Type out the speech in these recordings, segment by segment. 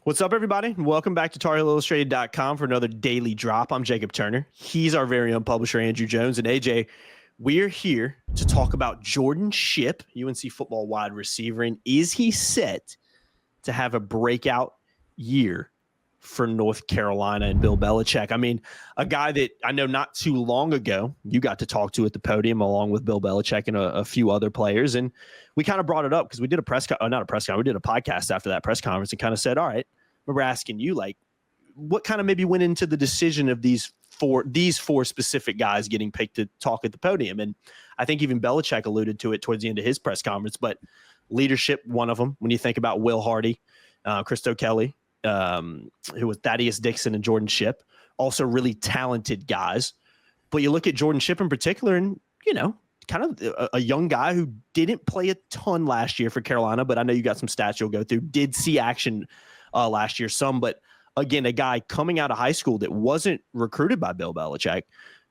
What's up, everybody? Welcome back to TarHeelIllustrated.com for another daily drop. I'm Jacob Turner. He's our very own publisher, Andrew Jones. And AJ, we're here to talk about Jordan Shipp, UNC football wide receiver. And is he set to have a breakout year for North Carolina and Bill Belichick? I mean, a guy that I know not too long ago you got to talk to at the podium along with Bill Belichick and a few other players. And we kind of brought it up because we did we did a podcast after that press conference and kind of said, all right, we're asking you, like, what kind of maybe went into the decision of these four specific guys getting picked to talk at the podium? And I think even Belichick alluded to it towards the end of his press conference, but leadership, one of them, when you think about Will Hardy, Christo Kelly, who was Thaddeus Dixon and Jordan Shipp, also really talented guys. But you look at Jordan Shipp in particular and, you know, kind of a young guy who didn't play a ton last year for Carolina, but I know you got some stats you'll go through, did see action last year, some, but again, a guy coming out of high school that wasn't recruited by Bill Belichick,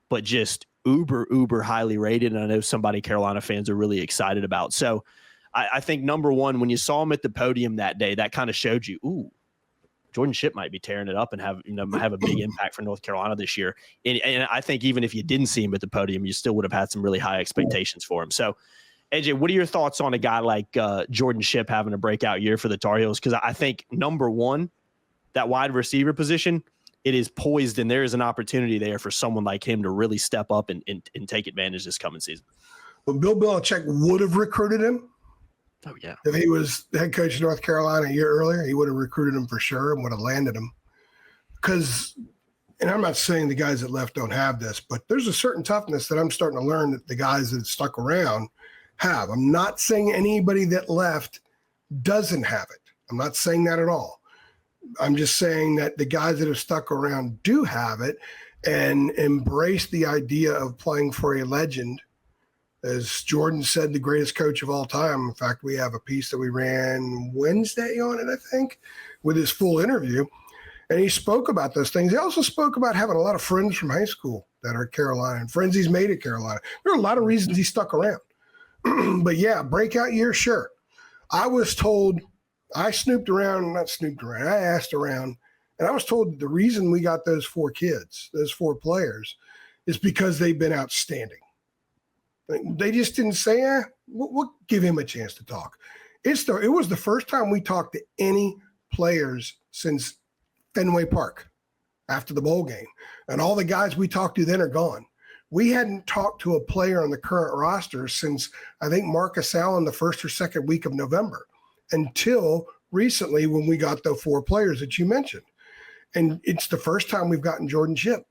but just uber highly rated. And I know somebody Carolina fans are really excited about. So I think number one, when you saw him at the podium that day, that kind of showed you, ooh, Jordan Shipp might be tearing it up and have a big impact for North Carolina this year. And I think even if you didn't see him at the podium, you still would have had some really high expectations for him. So AJ, what are your thoughts on a guy like Jordan Shipp having a breakout year for the Tar Heels? Because I think, number one, that wide receiver position, it is poised, and there is an opportunity there for someone like him to really step up and take advantage this coming season. Well, Bill Belichick would have recruited him. Oh, yeah. If he was the head coach of North Carolina a year earlier, he would have recruited him for sure and would have landed him. Because, and I'm not saying the guys that left don't have this, but there's a certain toughness that I'm starting to learn that the guys that stuck around have. I'm not saying anybody that left doesn't have it. I'm not saying that at all. I'm just saying that the guys that have stuck around do have it and embrace the idea of playing for a legend. As Jordan said, the greatest coach of all time. In fact, we have a piece that we ran Wednesday on it, I think, with his full interview. And he spoke about those things. He also spoke about having a lot of friends from high school that are at Carolina and friends he's made at Carolina. There are a lot of reasons he stuck around. But yeah, breakout year, sure. I was told, I asked around, and I was told that the reason we got those four players, is because they've been outstanding. They just didn't say, we'll give him a chance to talk. It was the first time we talked to any players since Fenway Park after the bowl game. And all the guys we talked to then are gone. We hadn't talked to a player on the current roster since, I think, Marcus Allen the first or second week of November, until recently when we got the four players that you mentioned. And it's the first time we've gotten Jordan Shipp.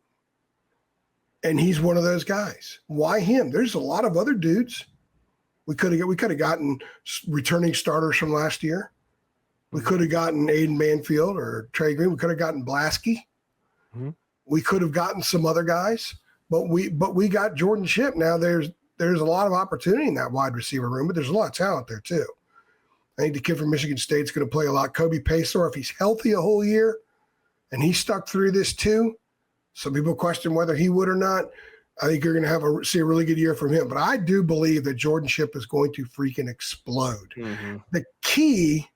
And he's one of those guys. Why him? There's a lot of other dudes. We could have gotten returning starters from last year. We could have gotten Aiden Banfield or Trey Green. We could have gotten Blasky. Mm-hmm. We could have gotten some other guys. But we got Jordan Shipp. Now there's a lot of opportunity in that wide receiver room, but there's a lot of talent there too. I think the kid from Michigan State's going to play a lot. Kobe Paysor, if he's healthy a whole year, and he stuck through this too. Some people question whether he would or not. I think you're going to see a really good year from him. But I do believe that Jordan Shipp is going to freaking explode. Mm-hmm. The key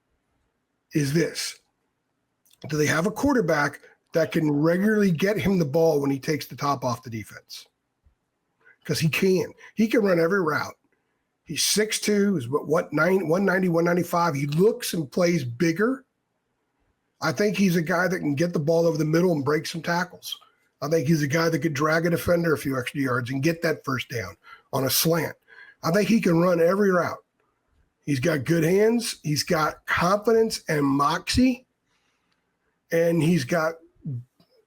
is this: do they have a quarterback that can regularly get him the ball when he takes the top off the defense? Because he can. He can run every route. He's 6'2", he's 190, 195. He looks and plays bigger. I think he's a guy that can get the ball over the middle and break some tackles. I think he's a guy that could drag a defender a few extra yards and get that first down on a slant. I think he can run every route. He's got good hands. He's got confidence and moxie. And he's got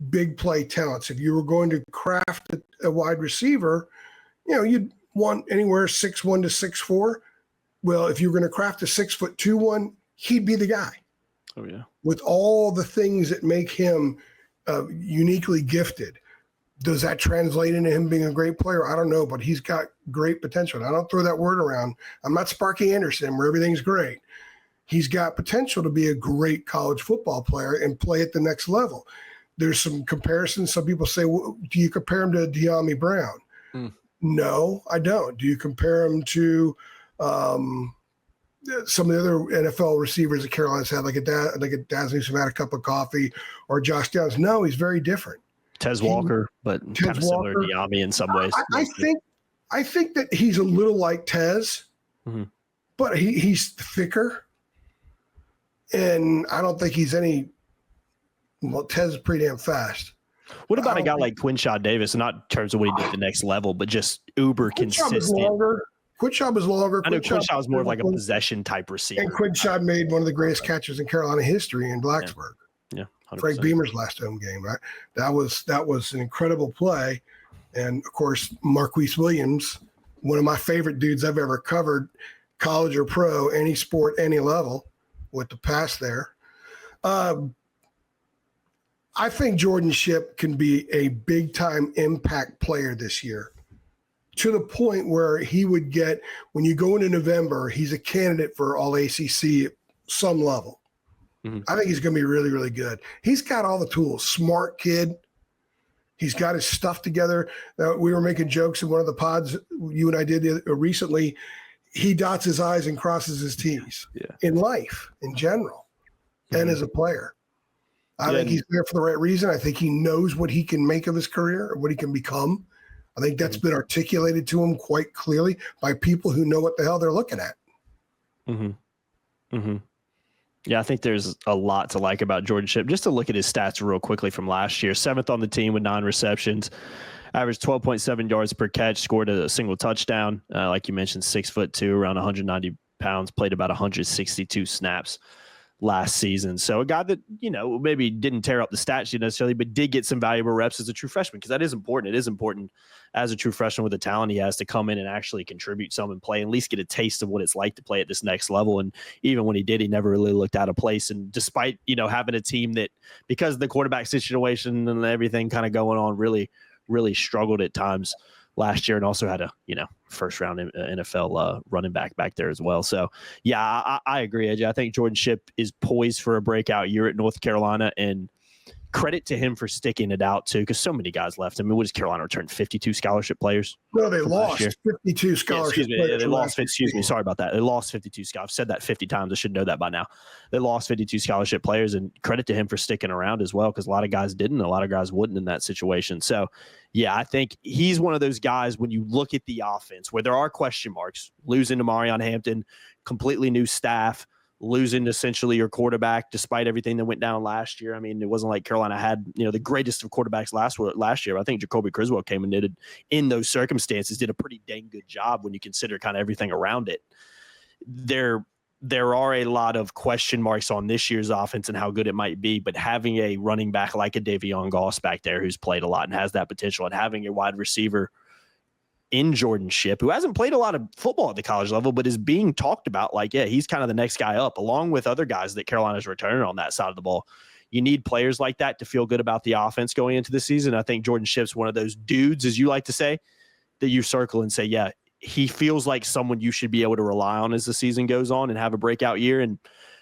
big play talents. If you were going to craft a wide receiver, you'd want anywhere 6'1" to 6'4". Well, if you're going to craft a 6'2" one, he'd be the guy. Oh yeah. With all the things that make him uniquely gifted. Does that translate into him being a great player? I don't know, but he's got great potential. And I don't throw that word around. I'm not Sparky Anderson where everything's great. He's got potential to be a great college football player and play at the next level. There's some comparisons. Some people say, well, do you compare him to De'Ami Brown? No, I don't. Do you compare him to some of the other NFL receivers that Carolina's had, like a Daz Newsome had a cup of coffee, or Josh Downs. No, he's very different. Tez Walker, but kind of similar to Yami in some ways. I think that he's a little like Tez, but he's thicker, and I don't think he's any. Well, Tez is pretty damn fast. What about a guy like Quinshaw Davis? Not in terms of what he did the next level, but just uber consistent. Quinshaw is longer. I know Quinshaw is more of like a possession type receiver. And Quinshaw made one of the greatest catches in Carolina history in Blacksburg. Yeah. Frank Beamer's last home game, right? That was an incredible play. And of course, Marquise Williams, one of my favorite dudes I've ever covered, college or pro, any sport, any level, with the pass there. I think Jordan Shipp can be a big-time impact player this year, to the point where he would get, when you go into November, he's a candidate for All-ACC at some level. I think he's going to be really, really good. He's got all the tools. Smart kid. He's got his stuff together. We were making jokes in one of the pods you and I did recently. He dots his I's and crosses his T's in life, in general, and as a player. I think he's there for the right reason. I think he knows what he can make of his career, what he can become. I think that's been articulated to him quite clearly by people who know what the hell they're looking at. Yeah, I think there's a lot to like about Jordan Shipp. Just to look at his stats real quickly from last year, 7th on the team with 9 receptions, averaged 12.7 yards per catch, scored a single touchdown. Like you mentioned, 6'2", around 190 pounds, played about 162 snaps last season. So a guy that, maybe didn't tear up the stat sheet necessarily, but did get some valuable reps as a true freshman, because that is important. It is important as a true freshman with the talent he has to come in and actually contribute some and play, at least get a taste of what it's like to play at this next level. And even when he did, he never really looked out of place. And despite, having a team that, because of the quarterback situation and everything kind of going on, really, really struggled at times last year, and also had a, first round NFL running back there as well. So yeah, I agree, AJ. I think Jordan Shipp is poised for a breakout year at North Carolina, and credit to him for sticking it out too, because so many guys left. I mean, what does Carolina return? 52 scholarship players? No, they lost 52 scholarship players. They lost. Excuse me. Sorry about that. They lost 52 scholars. I've said that 50 times. I should know that by now. They lost 52 scholarship players, and credit to him for sticking around as well, because a lot of guys didn't. A lot of guys wouldn't in that situation. So yeah, I think he's one of those guys, when you look at the offense where there are question marks, losing to Marion Hampton, completely new staff, losing essentially your quarterback despite everything that went down last year. I mean, it wasn't like Carolina had, the greatest of quarterbacks last year. I think Jacoby Criswell came and did, in those circumstances, did a pretty dang good job when you consider kind of everything around it. There are a lot of question marks on this year's offense and how good it might be, but having a running back like a Davion Goss back there who's played a lot and has that potential, and having a wide receiver in Jordan Shipp, who hasn't played a lot of football at the college level, but is being talked about like, yeah, he's kind of the next guy up, along with other guys that Carolina's returning on that side of the ball. You need players like that to feel good about the offense going into the season. I think Jordan Shipp's one of those dudes, as you like to say, that you circle and say, yeah, he feels like someone you should be able to rely on as the season goes on and have a breakout year. And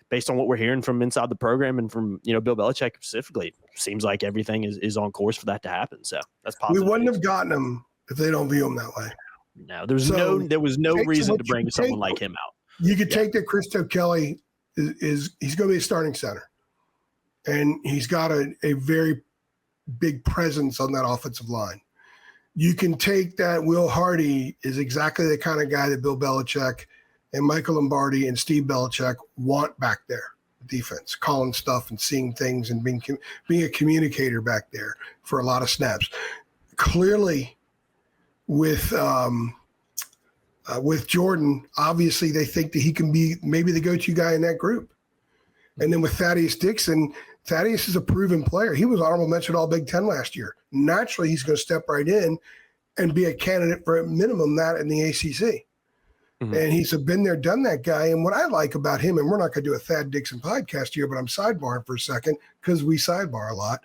based on what we're hearing from inside the program and from, Bill Belichick specifically, it seems like everything is on course for that to happen. So that's positive. We wouldn't have gotten him if they don't view him that way. No, there was no reason to bring someone like him out. You could take that Christo Kelly he's going to be a starting center, and he's got a very big presence on that offensive line. You can take that Will Hardy is exactly the kind of guy that Bill Belichick and Michael Lombardi and Steve Belichick want back there. Defense, calling stuff and seeing things and being a communicator back there for a lot of snaps. Clearly, with Jordan, obviously they think that he can be maybe the go-to guy in that group. And then with Thaddeus Dixon, Thaddeus is a proven player. He was honorable mention All Big Ten last year. Naturally, he's going to step right in and be a candidate for a minimum that in the ACC. And he's a been there, done that guy. And what I like about him, and we're not going to do a Thad Dixon podcast here, but I'm sidebarring for a second because we sidebar a lot.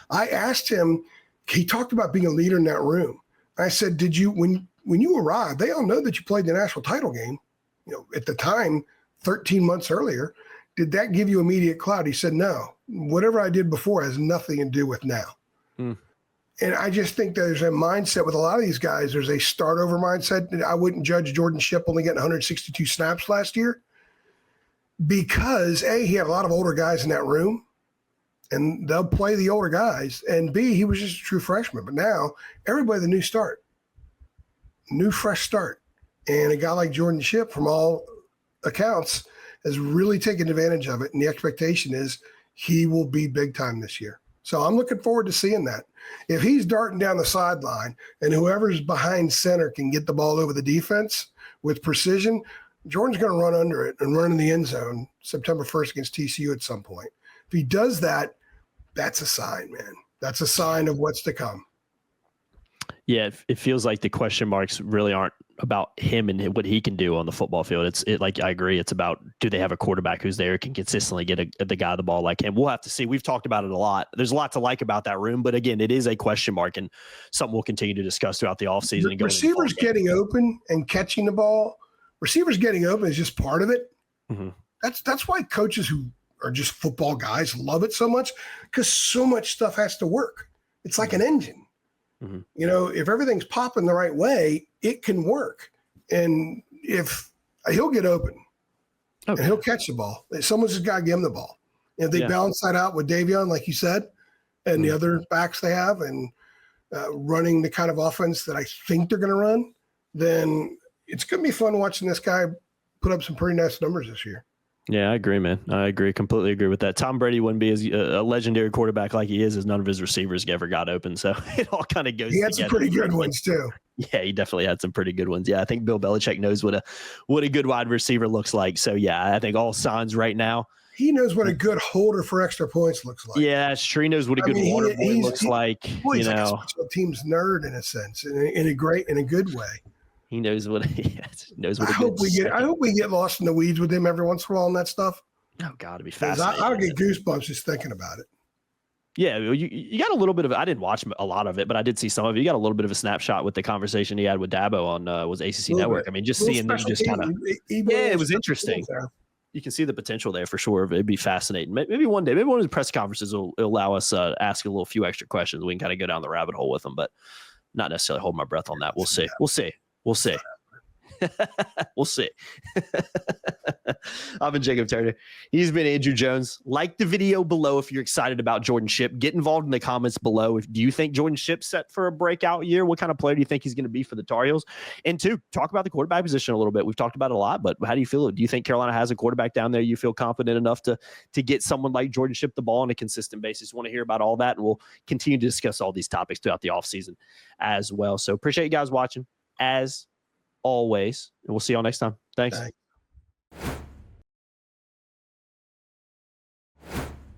I asked him, he talked about being a leader in that room. I said, did you, when you arrived, they all know that you played the national title game, at the time, 13 months earlier. Did that give you immediate clout? He said, no. Whatever I did before has nothing to do with now. And I just think there's a mindset with a lot of these guys. There's a start over mindset. I wouldn't judge Jordan Shipp only getting 162 snaps last year. because he had a lot of older guys in that room, and they'll play the older guys. And B, he was just a true freshman. But now everybody's a new fresh start. And a guy like Jordan Shipp, from all accounts, has really taken advantage of it. And the expectation is he will be big time this year. So I'm looking forward to seeing that. If he's darting down the sideline and whoever's behind center can get the ball over the defense with precision, Jordan's going to run under it and run in the end zone September 1st against TCU at some point. If he does that, that's a sign, man. That's a sign of what's to come. Yeah, it feels like the question marks really aren't about him and what he can do on the football field. Like, I agree. It's about, do they have a quarterback who's there, can consistently get the guy the ball like him? We'll have to see. We've talked about it a lot. There's a lot to like about that room, but again, it is a question mark and something we'll continue to discuss throughout the offseason. Receivers getting open and catching the ball. Receivers getting open is just part of it. Mm-hmm. That's why coaches who are just football guys love it so much, because so much stuff has to work. It's like an engine. Mm-hmm. You know, if everything's popping the right way, it can work. And if he'll get open and he'll catch the ball, someone's just got to give him the ball. And if they balance that out with Davion, like you said, and the other backs they have, and running the kind of offense that I think they're going to run, then it's going to be fun watching this guy put up some pretty nice numbers this year. Yeah, I agree, man. I agree. Completely agree with that. Tom Brady wouldn't be as a legendary quarterback like he is as none of his receivers ever got open. So it all kind of goes together. He had some pretty good ones too. Yeah, he definitely had some pretty good ones. Yeah, I think Bill Belichick knows what a good wide receiver looks like. So yeah, I think all signs right now. He knows what a good holder for extra points looks like. Yeah, he knows what a good water boy looks like. He's like a special teams nerd in a sense, in a good way. He knows what knows what. I hope we get lost in the weeds with him every once in a while on that stuff. Oh God, it'd be fascinating. I'll get goosebumps just thinking about it. Yeah, you got a little bit of. I didn't watch a lot of it, but I did see some of it. You got a little bit of a snapshot with the conversation he had with Dabo on was ACC Network. I mean, just seeing them just kind of. Yeah, it was interesting. You can see the potential there for sure. It'd be fascinating. Maybe one day, maybe one of the press conferences will allow us ask a few extra questions. We can kind of go down the rabbit hole with them, but not necessarily hold my breath on that. We'll see. We'll see. We'll see. We'll see. I've been Jacob Turner. He's been Andrew Jones. Like the video below if you're excited about Jordan Shipp. Get involved in the comments below. Do you think Jordan Shipp's set for a breakout year? What kind of player do you think he's going to be for the Tar Heels? And two, talk about the quarterback position a little bit. We've talked about it a lot, but how do you feel? Do you think Carolina has a quarterback down there you feel confident enough to get someone like Jordan Shipp the ball on a consistent basis? Want to hear about all that, and we'll continue to discuss all these topics throughout the offseason as well. So appreciate you guys watching as always, and we'll see y'all next time. Thanks.